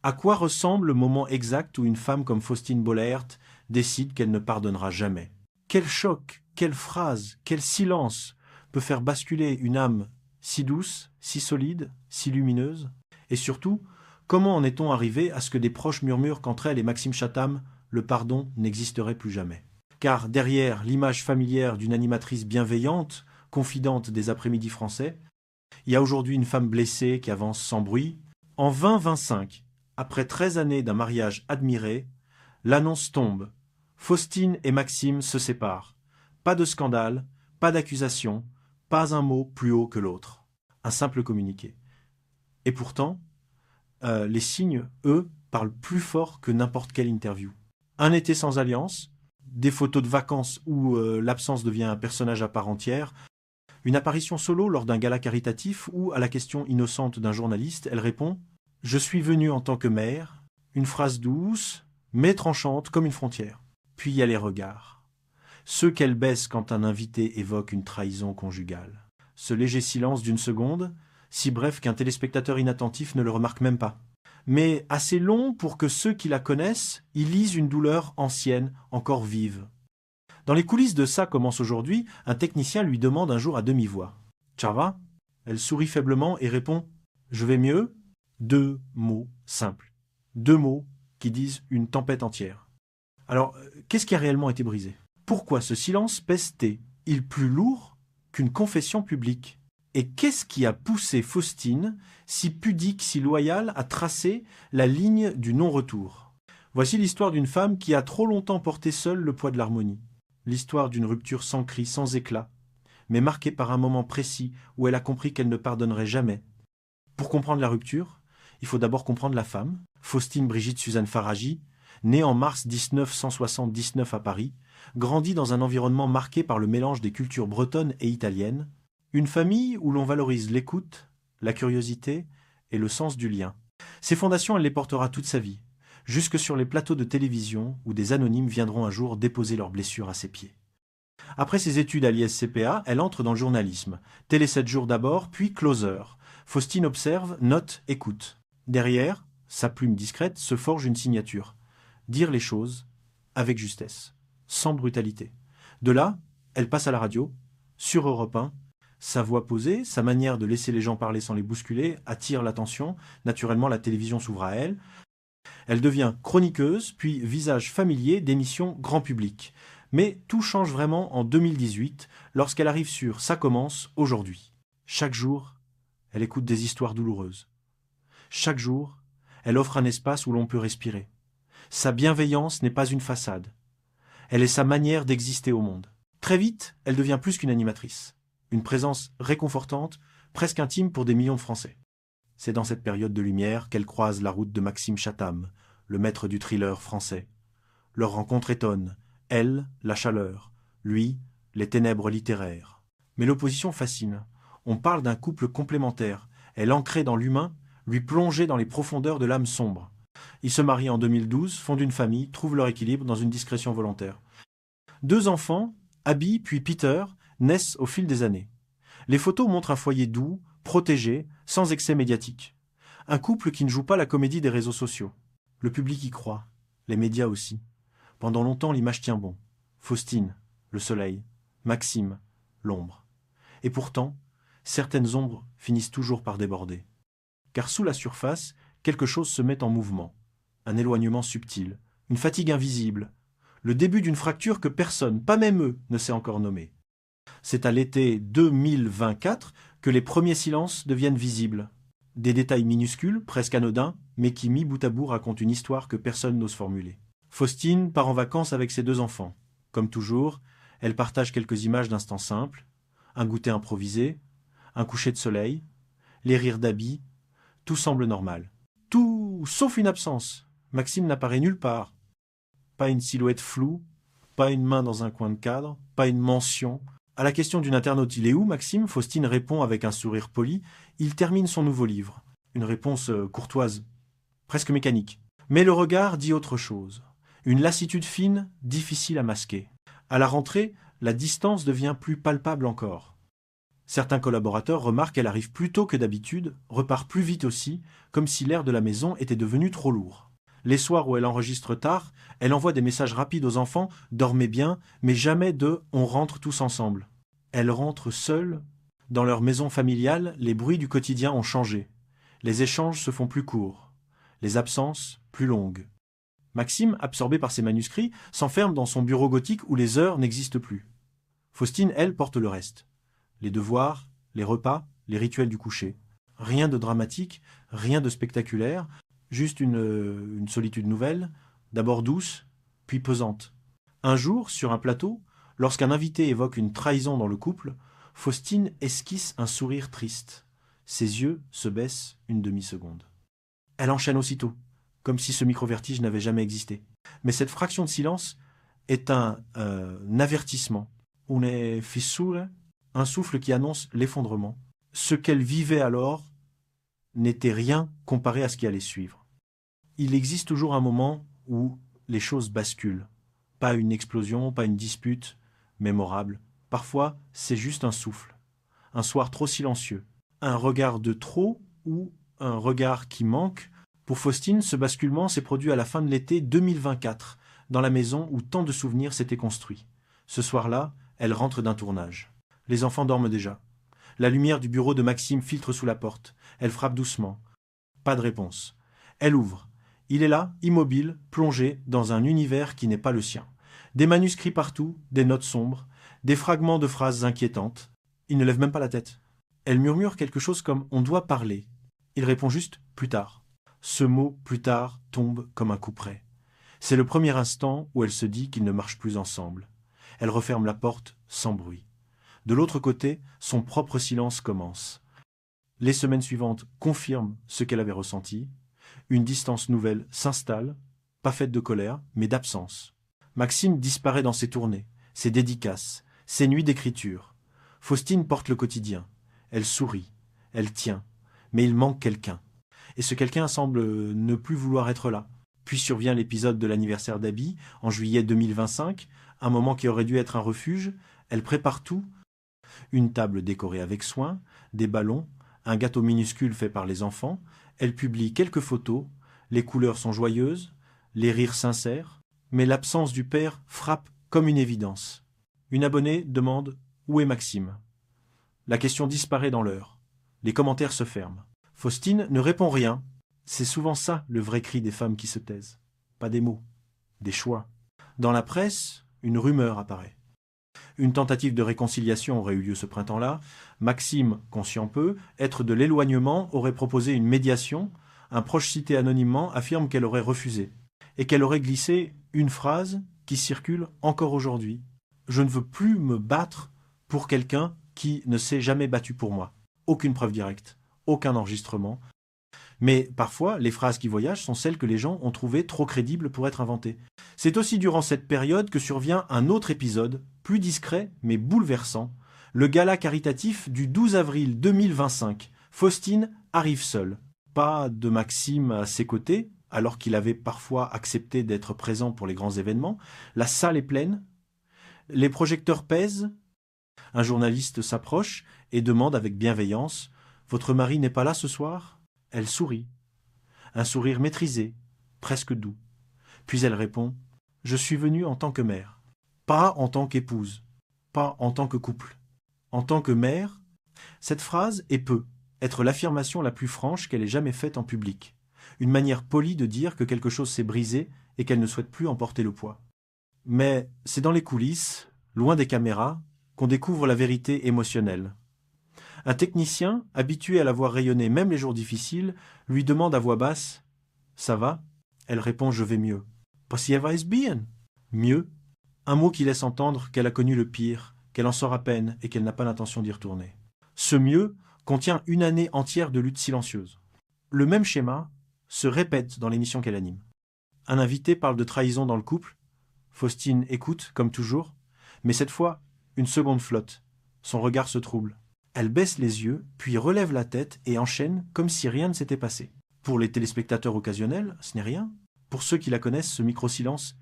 À quoi ressemble le moment exact où une femme comme Faustine Bollaert décide qu'elle ne pardonnera jamais? Quel choc, quelle phrase, quel silence peut faire basculer une âme si douce, si solide, si lumineuse? Et surtout, comment en est-on arrivé à ce que des proches murmurent qu'entre elle et Maxime Chatham, le pardon n'existerait plus jamais? Car derrière l'image familière d'une animatrice bienveillante, confidente des après-midi français, il y a aujourd'hui une femme blessée qui avance sans bruit. En 2025, après 13 années d'un mariage admiré, l'annonce tombe. Faustine et Maxime se séparent. Pas de scandale, pas d'accusation, pas un mot plus haut que l'autre. Un simple communiqué. Et pourtant, les signes, eux, parlent plus fort que n'importe quelle interview. Un été sans alliance, des photos de vacances où l'absence devient un personnage à part entière, une apparition solo lors d'un gala caritatif où, à la question innocente d'un journaliste, elle répond « Je suis venue en tant que mère », une phrase douce, mais tranchante comme une frontière. Puis il y a les regards. Ceux qu'elle baisse quand un invité évoque une trahison conjugale. Ce léger silence d'une seconde, si bref qu'un téléspectateur inattentif ne le remarque même pas. Mais assez long pour que ceux qui la connaissent y lisent une douleur ancienne, encore vive. Dans les coulisses de Ça commence aujourd'hui, un technicien lui demande un jour à demi-voix « Ça va ?» Elle sourit faiblement et répond « Je vais mieux ?» 2 mots simples. 2 mots qui disent une tempête entière. Alors, qu'est-ce qui a réellement été brisé? Pourquoi ce silence pèse-t-il plus lourd qu'une confession publique? Et qu'est-ce qui a poussé Faustine, si pudique, si loyale, à tracer la ligne du non-retour? Voici l'histoire d'une femme qui a trop longtemps porté seule le poids de l'harmonie. L'histoire d'une rupture sans cri, sans éclat, mais marquée par un moment précis où elle a compris qu'elle ne pardonnerait jamais. Pour comprendre la rupture, il faut d'abord comprendre la femme, Faustine Brigitte Suzanne Faragy, née en mars 1979 à Paris, grandit dans un environnement marqué par le mélange des cultures bretonnes et italiennes, une famille où l'on valorise l'écoute, la curiosité et le sens du lien. Ces fondations, elle les portera toute sa vie, jusque sur les plateaux de télévision où des anonymes viendront un jour déposer leurs blessures à ses pieds. Après ses études à l'ISCPA, elle entre dans le journalisme. Télé 7 jours d'abord, puis Closer. Faustine observe, note, écoute. Derrière, sa plume discrète se forge une signature. Dire les choses avec justesse, sans brutalité. De là, elle passe à la radio, sur Europe 1. Sa voix posée, sa manière de laisser les gens parler sans les bousculer attire l'attention. Naturellement, la télévision s'ouvre à elle. Elle devient chroniqueuse, puis visage familier d'émissions grand public. Mais tout change vraiment en 2018, lorsqu'elle arrive sur Ça commence aujourd'hui. Chaque jour, elle écoute des histoires douloureuses. Chaque jour, elle offre un espace où l'on peut respirer. Sa bienveillance n'est pas une façade. Elle est sa manière d'exister au monde. Très vite, elle devient plus qu'une animatrice. Une présence réconfortante, presque intime pour des millions de Français. C'est dans cette période de lumière qu'elle croise la route de Maxime Chatham, le maître du thriller français. Leur rencontre étonne. Elle, la chaleur. Lui, les ténèbres littéraires. Mais l'opposition fascine. On parle d'un couple complémentaire. Elle ancrée dans l'humain, lui plongée dans les profondeurs de l'âme sombre. Ils se marient en 2012, fondent une famille, trouvent leur équilibre dans une discrétion volontaire. 2 enfants, Abby puis Peter, naissent au fil des années. Les photos montrent un foyer doux, protégé, sans excès médiatique. Un couple qui ne joue pas la comédie des réseaux sociaux. Le public y croit, les médias aussi. Pendant longtemps, l'image tient bon. Faustine, le soleil. Maxime, l'ombre. Et pourtant, certaines ombres finissent toujours par déborder. Car sous la surface, quelque chose se met en mouvement. Un éloignement subtil, une fatigue invisible, le début d'une fracture que personne, pas même eux, ne sait encore nommer. C'est à l'été 2024 que les premiers silences deviennent visibles. Des détails minuscules, presque anodins, mais qui, mis bout à bout, racontent une histoire que personne n'ose formuler. Faustine part en vacances avec ses 2 enfants. Comme toujours, elle partage quelques images d'instants simples, un goûter improvisé, un coucher de soleil, les rires d'Abby, tout semble normal. Tout sauf une absence. Maxime n'apparaît nulle part. Pas une silhouette floue, pas une main dans un coin de cadre, pas une mention. À la question d'une internaute « Il est où, Maxime ?» Faustine répond avec un sourire poli « Il termine son nouveau livre ». Une réponse courtoise, presque mécanique. Mais le regard dit autre chose. Une lassitude fine, difficile à masquer. À la rentrée, la distance devient plus palpable encore. Certains collaborateurs remarquent qu'elle arrive plus tôt que d'habitude, repart plus vite aussi, comme si l'air de la maison était devenu trop lourd. Les soirs où elle enregistre tard, elle envoie des messages rapides aux enfants « Dormez bien », mais jamais de « On rentre tous ensemble ». Elle rentre seule. Dans leur maison familiale, les bruits du quotidien ont changé. Les échanges se font plus courts, les absences plus longues. Maxime, absorbé par ses manuscrits, s'enferme dans son bureau gothique où les heures n'existent plus. Faustine, elle, porte le reste. Les devoirs, les repas, les rituels du coucher. Rien de dramatique, rien de spectaculaire, juste une solitude nouvelle, d'abord douce, puis pesante. Un jour, sur un plateau, lorsqu'un invité évoque une trahison dans le couple, Faustine esquisse un sourire triste. Ses yeux se baissent une demi-seconde. Elle enchaîne aussitôt, comme si ce micro-vertige n'avait jamais existé. Mais cette fraction de silence est un avertissement. Une fissure, un souffle qui annonce l'effondrement. Ce qu'elle vivait alors n'était rien comparé à ce qui allait suivre. Il existe toujours un moment où les choses basculent. Pas une explosion, pas une dispute mémorable. Parfois, c'est juste un souffle. Un soir trop silencieux. Un regard de trop ou un regard qui manque. Pour Faustine, ce basculement s'est produit à la fin de l'été 2024, dans la maison où tant de souvenirs s'étaient construits. Ce soir-là, elle rentre d'un tournage. Les enfants dorment déjà. La lumière du bureau de Maxime filtre sous la porte. Elle frappe doucement. Pas de réponse. Elle ouvre. Il est là, immobile, plongé dans un univers qui n'est pas le sien. Des manuscrits partout, des notes sombres, des fragments de phrases inquiétantes. Il ne lève même pas la tête. Elle murmure quelque chose comme « on doit parler ». Il répond juste « plus tard ». Ce mot « plus tard » tombe comme un couperet. C'est le premier instant où elle se dit qu'ils ne marchent plus ensemble. Elle referme la porte sans bruit. De l'autre côté, son propre silence commence. Les semaines suivantes confirment ce qu'elle avait ressenti. Une distance nouvelle s'installe, pas faite de colère, mais d'absence. Maxime disparaît dans ses tournées, ses dédicaces, ses nuits d'écriture. Faustine porte le quotidien. Elle sourit, elle tient, mais il manque quelqu'un. Et ce quelqu'un semble ne plus vouloir être là. Puis survient l'épisode de l'anniversaire d'Abby, en juillet 2025, un moment qui aurait dû être un refuge. Elle prépare tout. Une table décorée avec soin, des ballons, un gâteau minuscule fait par les enfants. Elle publie quelques photos. Les couleurs sont joyeuses, les rires sincères. Mais l'absence du père frappe comme une évidence. Une abonnée demande « Où est Maxime ?» La question disparaît dans l'heure. Les commentaires se ferment. Faustine ne répond rien. C'est souvent ça le vrai cri des femmes qui se taisent. Pas des mots, des choix. Dans la presse, une rumeur apparaît. Une tentative de réconciliation aurait eu lieu ce printemps-là. Maxime, conscient peu, être de l'éloignement, aurait proposé une médiation. Un proche cité anonymement affirme qu'elle aurait refusé. Et qu'elle aurait glissé une phrase qui circule encore aujourd'hui. « Je ne veux plus me battre pour quelqu'un qui ne s'est jamais battu pour moi. » Aucune preuve directe, aucun enregistrement. Mais parfois, les phrases qui voyagent sont celles que les gens ont trouvées trop crédibles pour être inventées. C'est aussi durant cette période que survient un autre épisode, plus discret mais bouleversant, le gala caritatif du 12 avril 2025. Faustine arrive seule. Pas de Maxime à ses côtés, alors qu'il avait parfois accepté d'être présent pour les grands événements. La salle est pleine. Les projecteurs pèsent. Un journaliste s'approche et demande avec bienveillance « Votre mari n'est pas là ce soir ?» Elle sourit. Un sourire maîtrisé, presque doux. Puis elle répond « Je suis venue en tant que mère. Pas en tant qu'épouse. Pas en tant que couple. En tant que mère. » Cette phrase peut être l'affirmation la plus franche qu'elle ait jamais faite en public. Une manière polie de dire que quelque chose s'est brisé et qu'elle ne souhaite plus en porter le poids. Mais c'est dans les coulisses, loin des caméras, qu'on découvre la vérité émotionnelle. Un technicien, habitué à la voir rayonner même les jours difficiles, lui demande à voix basse « Ça va ?» Elle répond « Je vais mieux. »« Passier weiß bien ?» Mieux, un mot qui laisse entendre qu'elle a connu le pire, qu'elle en sort à peine et qu'elle n'a pas l'intention d'y retourner. Ce mieux contient une année entière de lutte silencieuse. Le même schéma se répète dans l'émission qu'elle anime. Un invité parle de trahison dans le couple. Faustine écoute, comme toujours, mais cette fois, une seconde flotte. Son regard se trouble. Elle baisse les yeux, puis relève la tête et enchaîne comme si rien ne s'était passé. Pour les téléspectateurs occasionnels, ce n'est rien. Pour ceux qui la connaissent, ce micro-silence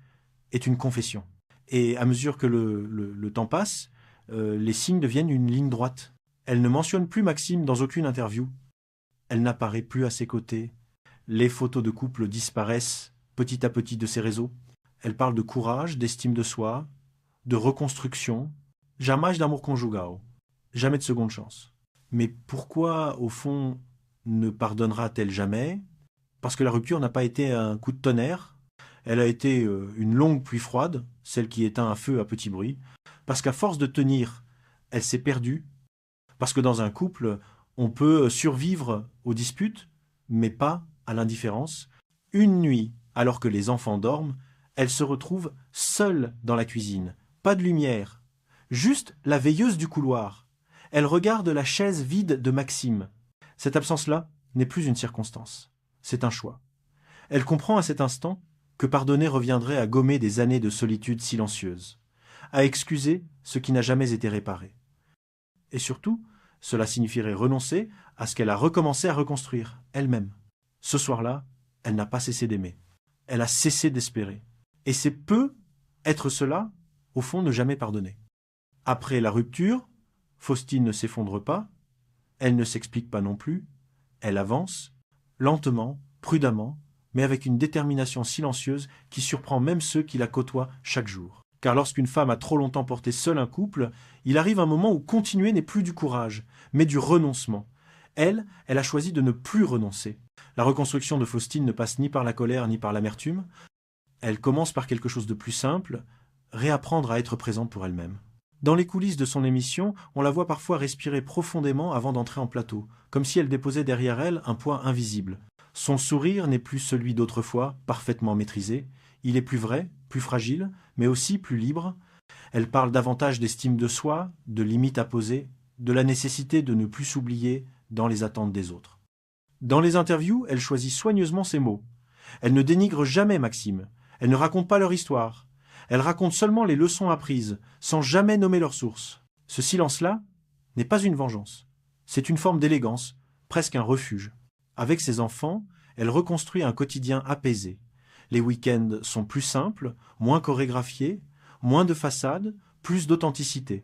est une confession. Et à mesure que le temps passe, les signes deviennent une ligne droite. Elle ne mentionne plus Maxime dans aucune interview. Elle n'apparaît plus à ses côtés. Les photos de couple disparaissent petit à petit de ses réseaux. Elle parle de courage, d'estime de soi, de reconstruction. Jamais d'amour conjugal. Jamais de seconde chance. Mais pourquoi, au fond, ne pardonnera-t-elle jamais? Parce que la rupture n'a pas été un coup de tonnerre. Elle a été une longue pluie froide, celle qui éteint un feu à petit bruit. Parce qu'à force de tenir, elle s'est perdue. Parce que dans un couple, on peut survivre aux disputes, mais pas à l'indifférence. Une nuit, alors que les enfants dorment, elle se retrouve seule dans la cuisine. Pas de lumière. Juste la veilleuse du couloir. Elle regarde la chaise vide de Maxime. Cette absence-là n'est plus une circonstance. C'est un choix. Elle comprend à cet instant que pardonner reviendrait à gommer des années de solitude silencieuse, à excuser ce qui n'a jamais été réparé. Et surtout, cela signifierait renoncer à ce qu'elle a recommencé à reconstruire, elle-même. Ce soir-là, elle n'a pas cessé d'aimer. Elle a cessé d'espérer. Et c'est peu être cela, au fond, ne jamais pardonner. Après la rupture, Faustine ne s'effondre pas, elle ne s'explique pas non plus, elle avance, lentement, prudemment, mais avec une détermination silencieuse qui surprend même ceux qui la côtoient chaque jour. Car lorsqu'une femme a trop longtemps porté seule un couple, il arrive un moment où continuer n'est plus du courage, mais du renoncement. Elle a choisi de ne plus renoncer. La reconstruction de Faustine ne passe ni par la colère ni par l'amertume. Elle commence par quelque chose de plus simple, réapprendre à être présente pour elle-même. Dans les coulisses de son émission, on la voit parfois respirer profondément avant d'entrer en plateau, comme si elle déposait derrière elle un poids invisible. Son sourire n'est plus celui d'autrefois, parfaitement maîtrisé. Il est plus vrai, plus fragile, mais aussi plus libre. Elle parle davantage d'estime de soi, de limites à poser, de la nécessité de ne plus s'oublier dans les attentes des autres. Dans les interviews, elle choisit soigneusement ses mots. Elle ne dénigre jamais Maxime. Elle ne raconte pas leur histoire. Elle raconte seulement les leçons apprises, sans jamais nommer leur source. Ce silence-là n'est pas une vengeance. C'est une forme d'élégance, presque un refuge. Avec ses enfants, elle reconstruit un quotidien apaisé. Les week-ends sont plus simples, moins chorégraphiés, moins de façade, plus d'authenticité.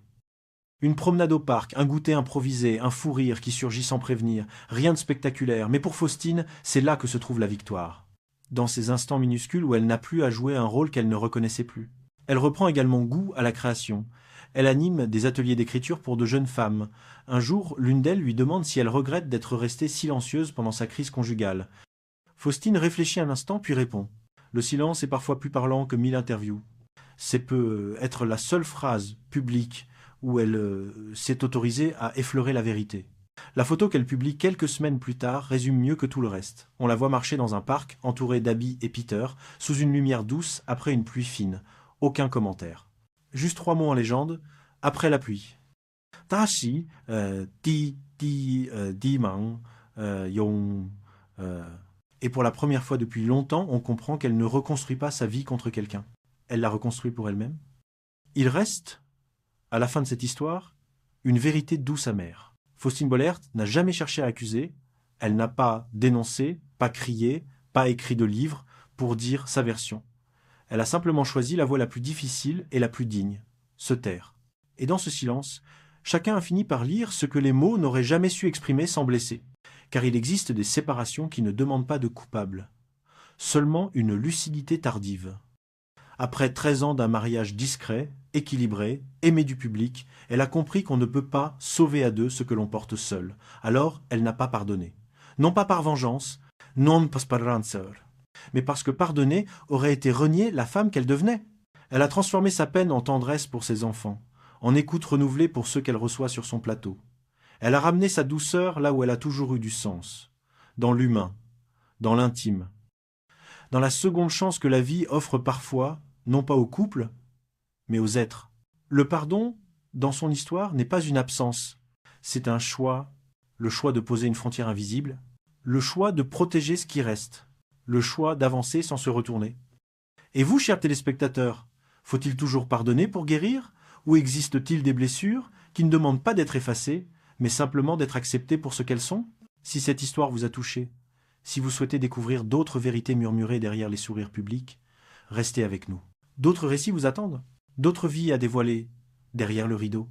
Une promenade au parc, un goûter improvisé, un fou rire qui surgit sans prévenir, rien de spectaculaire, mais pour Faustine, c'est là que se trouve la victoire. Dans ces instants minuscules où elle n'a plus à jouer un rôle qu'elle ne reconnaissait plus. Elle reprend également goût à la création. Elle anime des ateliers d'écriture pour de jeunes femmes. Un jour, l'une d'elles lui demande si elle regrette d'être restée silencieuse pendant sa crise conjugale. Faustine réfléchit un instant puis répond. Le silence est parfois plus parlant que 1000 interviews. C'est peut être la seule phrase publique où elle s'est autorisée à effleurer la vérité. La photo qu'elle publie quelques semaines plus tard résume mieux que tout le reste. On la voit marcher dans un parc, entourée d'Abby et Peter, sous une lumière douce après une pluie fine. Aucun commentaire. Juste 3 mots en légende, après la pluie. Tashi, di mang, yong. Et pour la première fois depuis longtemps, on comprend qu'elle ne reconstruit pas sa vie contre quelqu'un. Elle la reconstruit pour elle-même. Il reste, à la fin de cette histoire, une vérité douce amère. Faustine Bollaert n'a jamais cherché à accuser, elle n'a pas dénoncé, pas crié, pas écrit de livre pour dire sa version. Elle a simplement choisi la voie la plus difficile et la plus digne, se taire. Et dans ce silence, chacun a fini par lire ce que les mots n'auraient jamais su exprimer sans blesser. Car il existe des séparations qui ne demandent pas de coupable, seulement une lucidité tardive. Après 13 ans d'un mariage discret, équilibré, aimé du public, elle a compris qu'on ne peut pas sauver à deux ce que l'on porte seul. Alors, elle n'a pas pardonné. Non pas par vengeance, non per speranza, mais parce que pardonner aurait été renier la femme qu'elle devenait. Elle a transformé sa peine en tendresse pour ses enfants, en écoute renouvelée pour ceux qu'elle reçoit sur son plateau. Elle a ramené sa douceur là où elle a toujours eu du sens, dans l'humain, dans l'intime, dans la seconde chance que la vie offre parfois, non pas aux couples, mais aux êtres. Le pardon, dans son histoire, n'est pas une absence, c'est un choix, le choix de poser une frontière invisible, le choix de protéger ce qui reste, le choix d'avancer sans se retourner. Et vous, chers téléspectateurs, faut-il toujours pardonner pour guérir, ou existe-t-il des blessures qui ne demandent pas d'être effacées, mais simplement d'être acceptées pour ce qu'elles sont? Si cette histoire vous a touché, si vous souhaitez découvrir d'autres vérités murmurées derrière les sourires publics, restez avec nous. D'autres récits vous attendent, d'autres vies à dévoiler derrière le rideau.